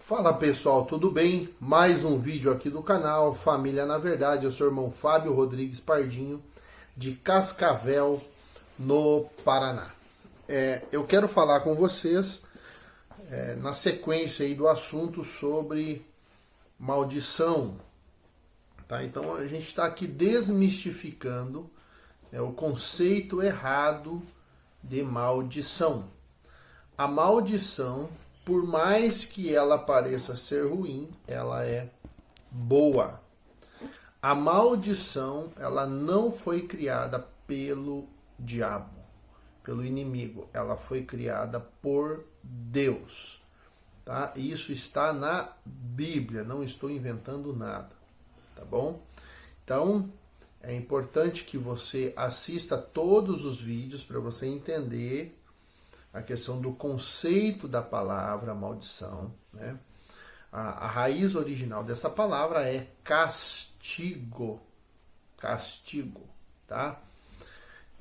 Fala pessoal, tudo bem? Mais um vídeo aqui do canal Família na Verdade. Eu sou o irmão Fábio Rodrigues Pardinho, de Cascavel, no Paraná. Eu quero falar com vocês na sequência aí do assunto sobre maldição. Tá? Então a gente está aqui desmistificando o conceito errado de maldição. A maldição, por mais que ela pareça ser ruim, ela é boa. A maldição, ela não foi criada pelo diabo, pelo inimigo. Ela foi criada por Deus. Tá? Isso está na Bíblia, não estou inventando nada. Tá bom? Então, é importante que você assista todos os vídeos para você entender a questão do conceito da palavra maldição, né? A raiz original dessa palavra é castigo. Castigo, tá?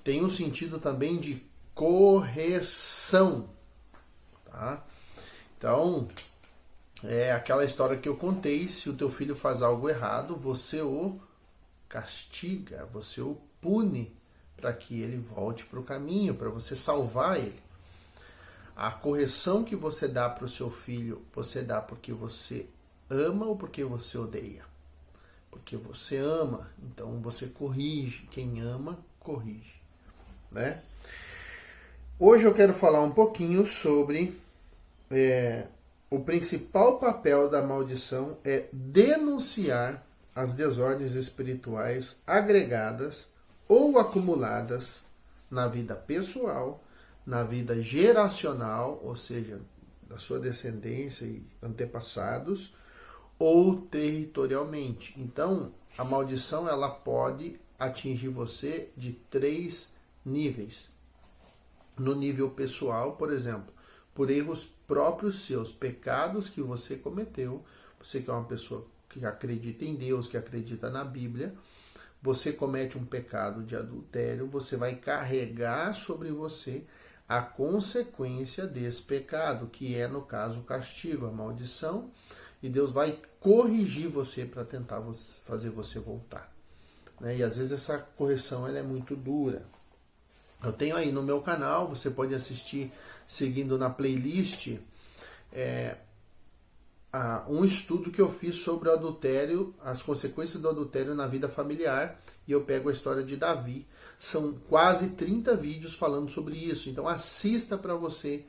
Tem um sentido também de correção, tá? Então, é aquela história que eu contei: se o teu filho faz algo errado, você o castiga, você o pune para que ele volte para o caminho, para você salvar ele. A correção que você dá para o seu filho, você dá porque você ama ou porque você odeia? Porque você ama, então você corrige. Quem ama, corrige, né? Hoje eu quero falar um pouquinho sobre o principal papel da maldição é denunciar as desordens espirituais agregadas ou acumuladas na vida pessoal, na vida geracional, ou seja, da sua descendência e antepassados, ou territorialmente. Então, a maldição ela pode atingir você de 3 níveis. No nível pessoal, por exemplo, por erros próprios seus, pecados que você cometeu, você que é uma pessoa que acredita em Deus, que acredita na Bíblia, você comete um pecado de adultério, você vai carregar sobre você a consequência desse pecado, que é, no caso, o castigo, a maldição, e Deus vai corrigir você para tentar fazer você voltar. Né? E às vezes essa correção ela é muito dura. Eu tenho aí no meu canal, você pode assistir seguindo na playlist, um estudo que eu fiz sobre o adultério, as consequências do adultério na vida familiar, e eu pego a história de Davi. São quase 30 vídeos falando sobre isso. Então assista para você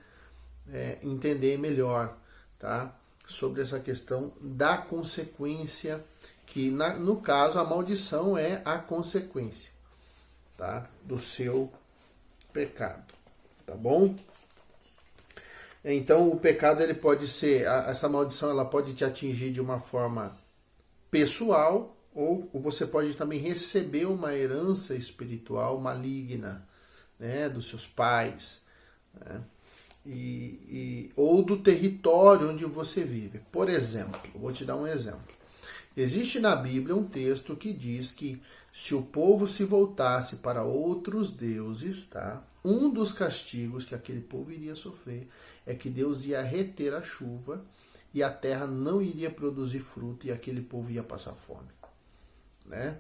entender melhor, tá? Sobre essa questão da consequência, que no caso a maldição é a consequência, tá? Do seu pecado, tá bom? Então o pecado ele pode ser, essa maldição ela pode te atingir de uma forma pessoal, ou você pode também receber uma herança espiritual maligna, né, dos seus pais, né, ou do território onde você vive. Por exemplo, vou te dar um exemplo. Existe na Bíblia um texto que diz que se o povo se voltasse para outros deuses, tá, um dos castigos que aquele povo iria sofrer é que Deus ia reter a chuva e a terra não iria produzir fruto e aquele povo ia passar fome. Né?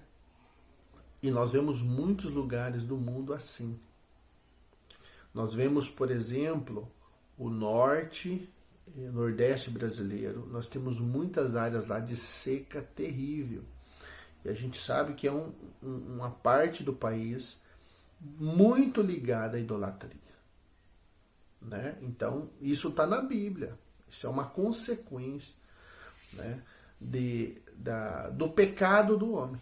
E nós vemos muitos lugares do mundo assim. Nós vemos, por exemplo, o norte e nordeste brasileiro. Nós temos muitas áreas lá de seca terrível. E a gente sabe que é uma parte do país muito ligada à idolatria. Né? Então, isso está na Bíblia. Isso é uma consequência, né, do pecado do homem.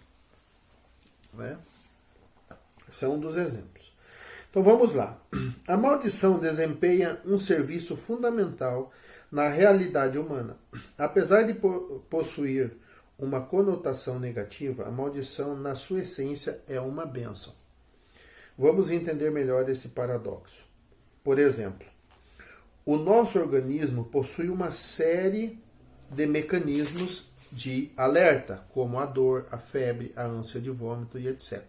Né? Esse é um dos exemplos. Então vamos lá. A maldição desempenha um serviço fundamental na realidade humana. Apesar de possuir uma conotação negativa, a maldição, na sua essência, é uma bênção. Vamos entender melhor esse paradoxo. Por exemplo, o nosso organismo possui uma série de mecanismos de alerta, como a dor, a febre, a ânsia de vômito e etc.,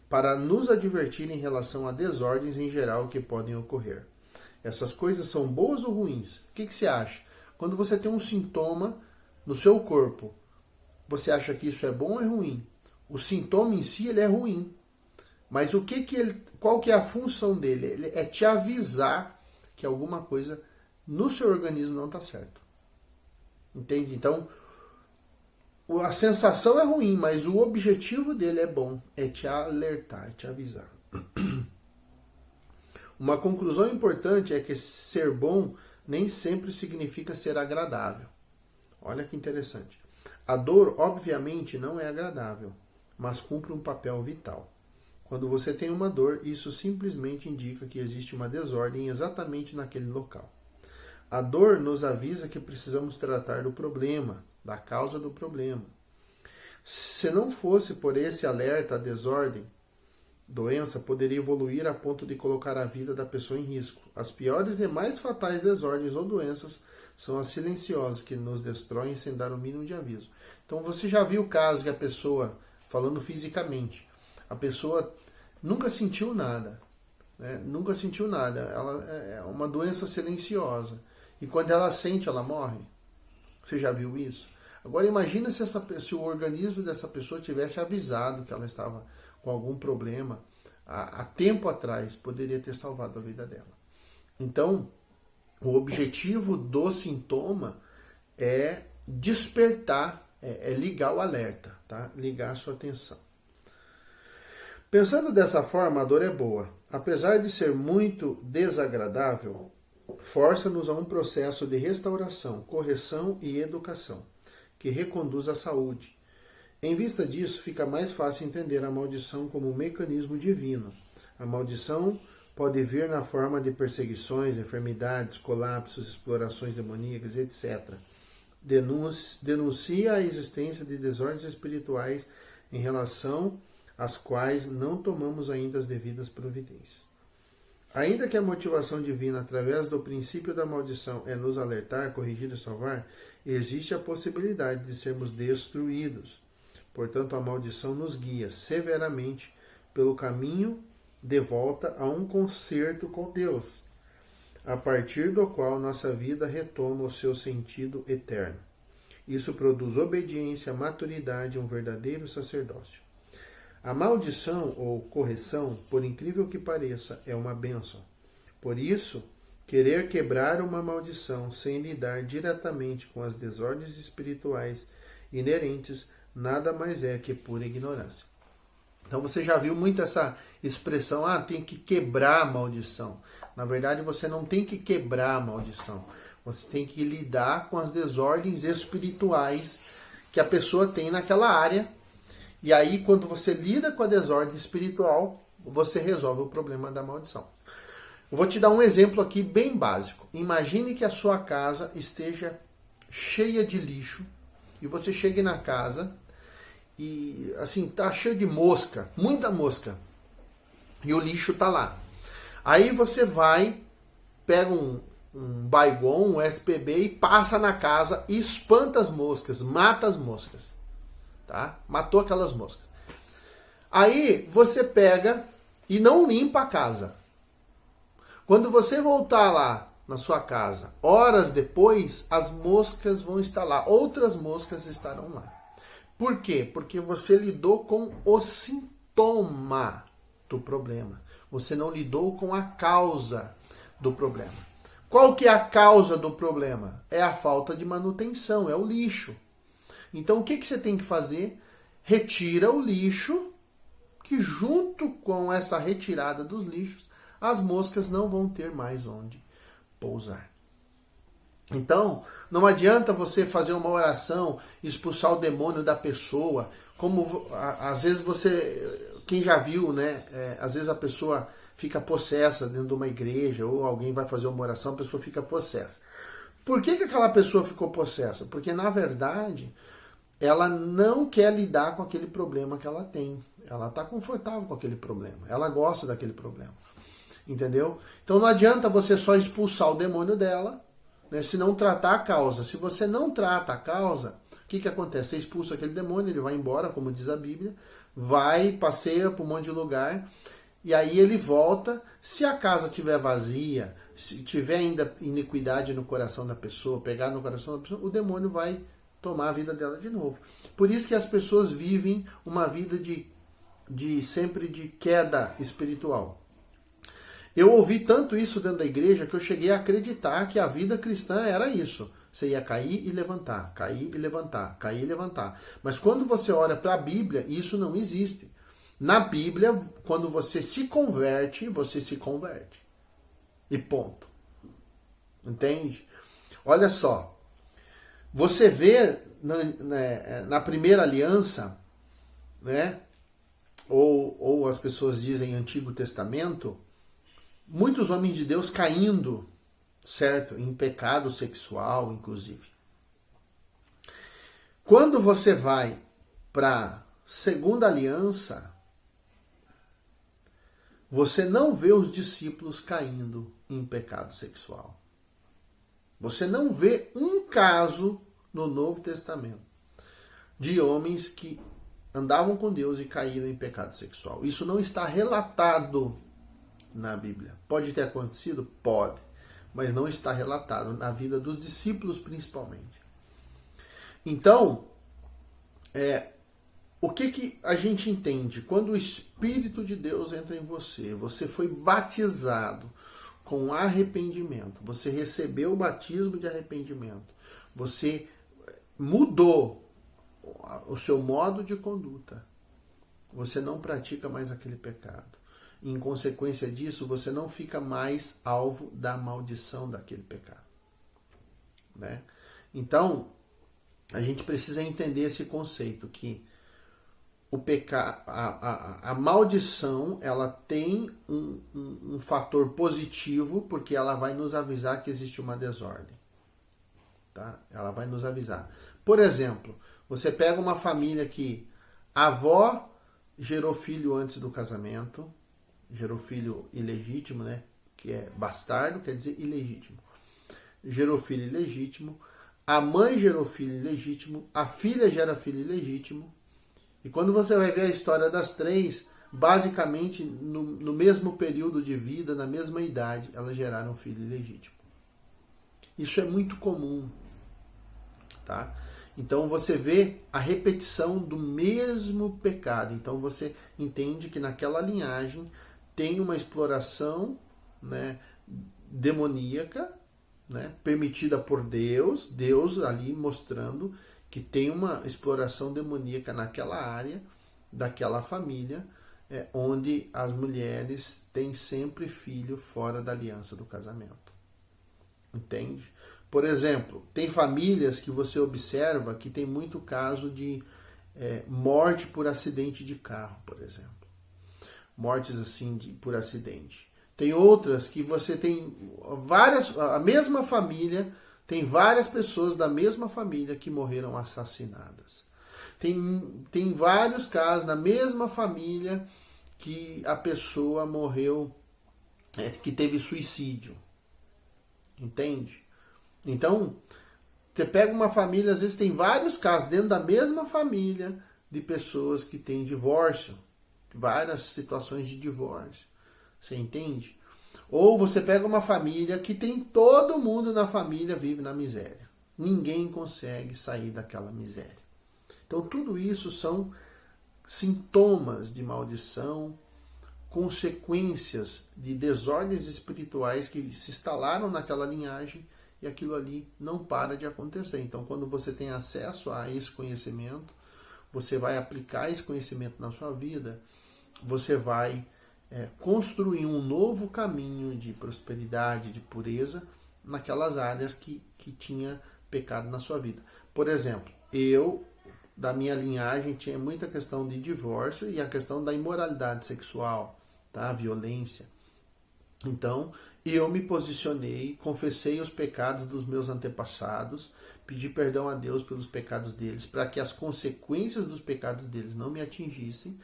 para nos advertir em relação a desordens em geral que podem ocorrer. Essas coisas são boas ou ruins? O que você acha? Quando você tem um sintoma no seu corpo, você acha que isso é bom ou é ruim? O sintoma em si ele é ruim. Mas qual que é a função dele? Ele é te avisar que alguma coisa no seu organismo não está certo. Entende? Então, a sensação é ruim, mas o objetivo dele é bom. É te alertar, é te avisar. Uma conclusão importante é que ser bom nem sempre significa ser agradável. Olha que interessante. A dor, obviamente, não é agradável, mas cumpre um papel vital. Quando você tem uma dor, isso simplesmente indica que existe uma desordem exatamente naquele local. A dor nos avisa que precisamos tratar do problema, da causa do problema. Se não fosse por esse alerta, a desordem, doença poderia evoluir a ponto de colocar a vida da pessoa em risco. As piores e mais fatais desordens ou doenças são as silenciosas, que nos destroem sem dar o mínimo de aviso. Então você já viu o caso que a pessoa, falando fisicamente, a pessoa nunca sentiu nada, né? Nunca sentiu nada. Ela é uma doença silenciosa. E quando ela sente, ela morre. Você já viu isso? Agora imagina se o organismo dessa pessoa tivesse avisado que ela estava com algum problema há tempo atrás, poderia ter salvado a vida dela. Então, o objetivo do sintoma é despertar, é ligar o alerta, tá? Ligar a sua atenção. Pensando dessa forma, a dor é boa. Apesar de ser muito desagradável, força-nos a um processo de restauração, correção e educação, que reconduz à saúde. Em vista disso, fica mais fácil entender a maldição como um mecanismo divino. A maldição pode vir na forma de perseguições, enfermidades, colapsos, explorações demoníacas, etc. Denuncia a existência de desordens espirituais em relação às quais não tomamos ainda as devidas providências. Ainda que a motivação divina, através do princípio da maldição, é nos alertar, corrigir e salvar, existe a possibilidade de sermos destruídos. Portanto, a maldição nos guia severamente pelo caminho de volta a um concerto com Deus, a partir do qual nossa vida retoma o seu sentido eterno. Isso produz obediência, maturidade e um verdadeiro sacerdócio. A maldição ou correção, por incrível que pareça, é uma bênção. Por isso, querer quebrar uma maldição sem lidar diretamente com as desordens espirituais inerentes nada mais é que pura ignorância. Então você já viu muito essa expressão, tem que quebrar a maldição. Na verdade, você não tem que quebrar a maldição. Você tem que lidar com as desordens espirituais que a pessoa tem naquela área. E aí, quando você lida com a desordem espiritual, você resolve o problema da maldição. Eu vou te dar um exemplo aqui bem básico. Imagine que a sua casa esteja cheia de lixo e você chegue na casa e assim, tá cheio de mosca, muita mosca. E o lixo tá lá. Aí você vai, pega um Baygon, um SPB e passa na casa e espanta as moscas, mata as moscas. Tá? Matou aquelas moscas. Aí você pega e não limpa a casa. Quando você voltar lá na sua casa, horas depois, as moscas vão estar lá. Outras moscas estarão lá. Por quê? Porque você lidou com o sintoma do problema. Você não lidou com a causa do problema. Qual que é a causa do problema? É a falta de manutenção, é o lixo. Então o que você tem que fazer? Retira o lixo, que junto com essa retirada dos lixos, as moscas não vão ter mais onde pousar. Então, não adianta você fazer uma oração, expulsar o demônio da pessoa, como às vezes quem já viu, né? Às vezes a pessoa fica possessa dentro de uma igreja, ou alguém vai fazer uma oração, a pessoa fica possessa. Por que aquela pessoa ficou possessa? Porque, na verdade, ela não quer lidar com aquele problema que ela tem. Ela está confortável com aquele problema. Ela gosta daquele problema. Entendeu? Então não adianta você só expulsar o demônio dela, né, se não tratar a causa. Se você não trata a causa, o que acontece? Você expulsa aquele demônio, ele vai embora, como diz a Bíblia, vai, passeia por um monte de lugar, e aí ele volta. Se a casa estiver vazia, se tiver ainda iniquidade no coração da pessoa, pegar no coração da pessoa, o demônio vai tomar a vida dela de novo. Por isso que as pessoas vivem uma vida sempre de queda espiritual. Eu ouvi tanto isso dentro da igreja que eu cheguei a acreditar que a vida cristã era isso. Você ia cair e levantar, cair e levantar, cair e levantar. Mas quando você olha para a Bíblia, isso não existe. Na Bíblia, quando você se converte, você se converte. E ponto. Entende? Olha só. Você vê na primeira aliança, né? Ou as pessoas dizem Antigo Testamento, muitos homens de Deus caindo, certo? Em pecado sexual, inclusive. Quando você vai para segunda aliança, você não vê os discípulos caindo em pecado sexual. Você não vê um caso no Novo Testamento de homens que andavam com Deus e caíram em pecado sexual. Isso não está relatado na Bíblia. Pode ter acontecido? Pode. Mas não está relatado na vida dos discípulos, principalmente. Então, o que a gente entende? Quando o Espírito de Deus entra em você, você foi batizado com arrependimento, você recebeu o batismo de arrependimento, você mudou o seu modo de conduta, você não pratica mais aquele pecado. Em consequência disso, você não fica mais alvo da maldição daquele pecado. Né? Então, a gente precisa entender esse conceito que a maldição, ela tem um fator positivo, porque ela vai nos avisar que existe uma desordem. Tá? Ela vai nos avisar. Por exemplo, você pega uma família que a avó gerou filho antes do casamento, gerou filho ilegítimo, né? Que é bastardo, quer dizer ilegítimo. Gerou filho ilegítimo, a mãe gerou filho ilegítimo, a filha gera filho ilegítimo. E quando você vai ver a história das três, basicamente no mesmo período de vida, na mesma idade, elas geraram um filho ilegítimo. Isso é muito comum, tá? Então você vê a repetição do mesmo pecado. Então você entende que naquela linhagem tem uma exploração, né, demoníaca, né, permitida por Deus, Deus ali mostrando que tem uma exploração demoníaca naquela área, daquela família, onde as mulheres têm sempre filho fora da aliança do casamento. Entende? Por exemplo, tem famílias que você observa que tem muito caso de morte por acidente de carro, por exemplo. Mortes assim por acidente. Tem outras que você tem a mesma família, tem várias pessoas da mesma família que morreram assassinadas. Tem vários casos na mesma família que a pessoa morreu, que teve suicídio. Entende? Então, você pega uma família, às vezes tem vários casos dentro da mesma família de pessoas que têm divórcio, várias situações de divórcio. Você entende? Ou você pega uma família que tem todo mundo na família vive na miséria. Ninguém consegue sair daquela miséria. Então tudo isso são sintomas de maldição, consequências de desordens espirituais que se instalaram naquela linhagem e aquilo ali não para de acontecer. Então quando você tem acesso a esse conhecimento, você vai aplicar esse conhecimento na sua vida, você vai construir um novo caminho de prosperidade, de pureza, naquelas áreas que tinha pecado na sua vida. Por exemplo, da minha linhagem, tinha muita questão de divórcio e a questão da imoralidade sexual, tá? A violência. Então, eu me posicionei, confessei os pecados dos meus antepassados, pedi perdão a Deus pelos pecados deles, para que as consequências dos pecados deles não me atingissem,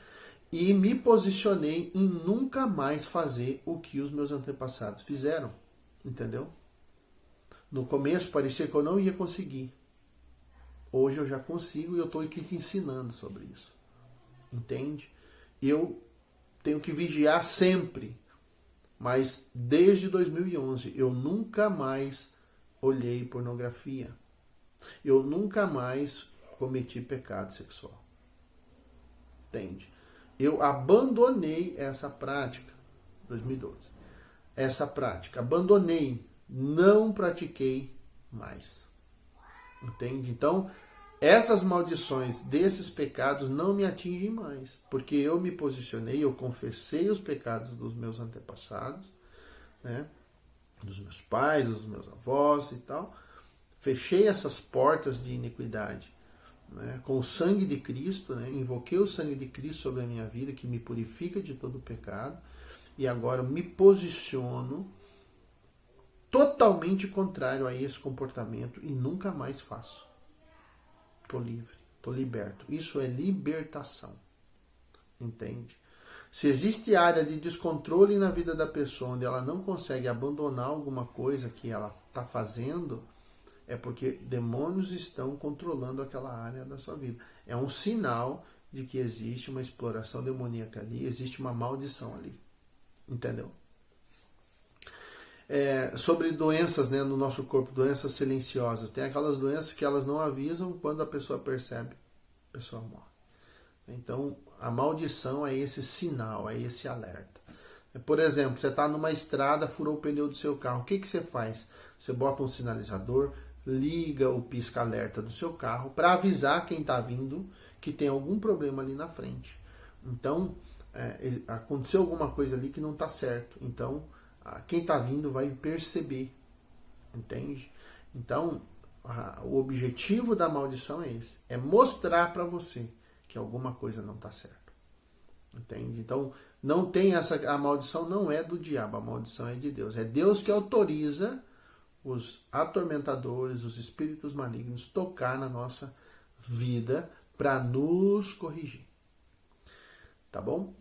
e me posicionei em nunca mais fazer o que os meus antepassados fizeram. Entendeu? No começo parecia que eu não ia conseguir. Hoje eu já consigo e eu estou aqui te ensinando sobre isso. Entende? Eu tenho que vigiar sempre. Mas desde 2011 eu nunca mais olhei pornografia. Eu nunca mais cometi pecado sexual. Entende? Eu abandonei essa prática, 2012. Essa prática, abandonei, não pratiquei mais. Entende? Então, essas maldições desses pecados não me atingem mais, porque eu me posicionei, eu confessei os pecados dos meus antepassados, né? Dos meus pais, dos meus avós e tal. Fechei essas portas de iniquidade, né, com o sangue de Cristo, né, invoquei o sangue de Cristo sobre a minha vida, que me purifica de todo o pecado, e agora me posiciono totalmente contrário a esse comportamento e nunca mais faço. Estou livre, estou liberto. Isso é libertação. Entende? Se existe área de descontrole na vida da pessoa, onde ela não consegue abandonar alguma coisa que ela está fazendo, é porque demônios estão controlando aquela área da sua vida. É um sinal de que existe uma exploração demoníaca ali, existe uma maldição ali. Entendeu? Sobre doenças, né, no nosso corpo, doenças silenciosas. Tem aquelas doenças que elas não avisam, quando a pessoa percebe, a pessoa morre. Então, a maldição é esse sinal, é esse alerta. Por exemplo, você está numa estrada, furou o pneu do seu carro. O que você faz? Você bota um sinalizador, liga o pisca-alerta do seu carro para avisar quem está vindo que tem algum problema ali na frente. Então, aconteceu alguma coisa ali que não está certo. Então, quem está vindo vai perceber. Entende? Então, o objetivo da maldição é esse. É mostrar para você que alguma coisa não está certo. Entende? Então, não tem a maldição não é do diabo, a maldição é de Deus. É Deus que autoriza os atormentadores, os espíritos malignos tocar na nossa vida para nos corrigir. Tá bom?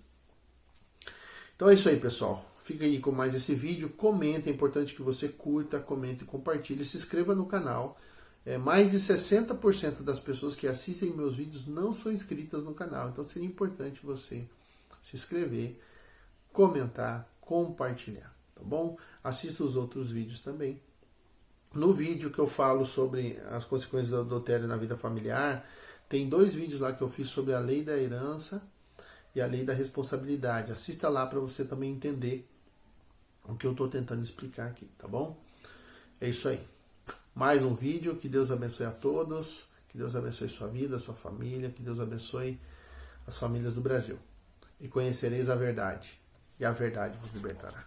Então é isso aí, pessoal. Fica aí com mais esse vídeo. Comenta, é importante que você curta, comente, compartilhe, se inscreva no canal. Mais de 60% das pessoas que assistem meus vídeos não são inscritas no canal. Então seria importante você se inscrever, comentar, compartilhar. Tá bom? Assista os outros vídeos também. No vídeo que eu falo sobre as consequências do adultério na vida familiar, tem 2 vídeos lá que eu fiz sobre a lei da herança e a lei da responsabilidade. Assista lá para você também entender o que eu estou tentando explicar aqui, tá bom? É isso aí. Mais um vídeo. Que Deus abençoe a todos. Que Deus abençoe sua vida, sua família. Que Deus abençoe as famílias do Brasil. E conhecereis a verdade. E a verdade vos libertará.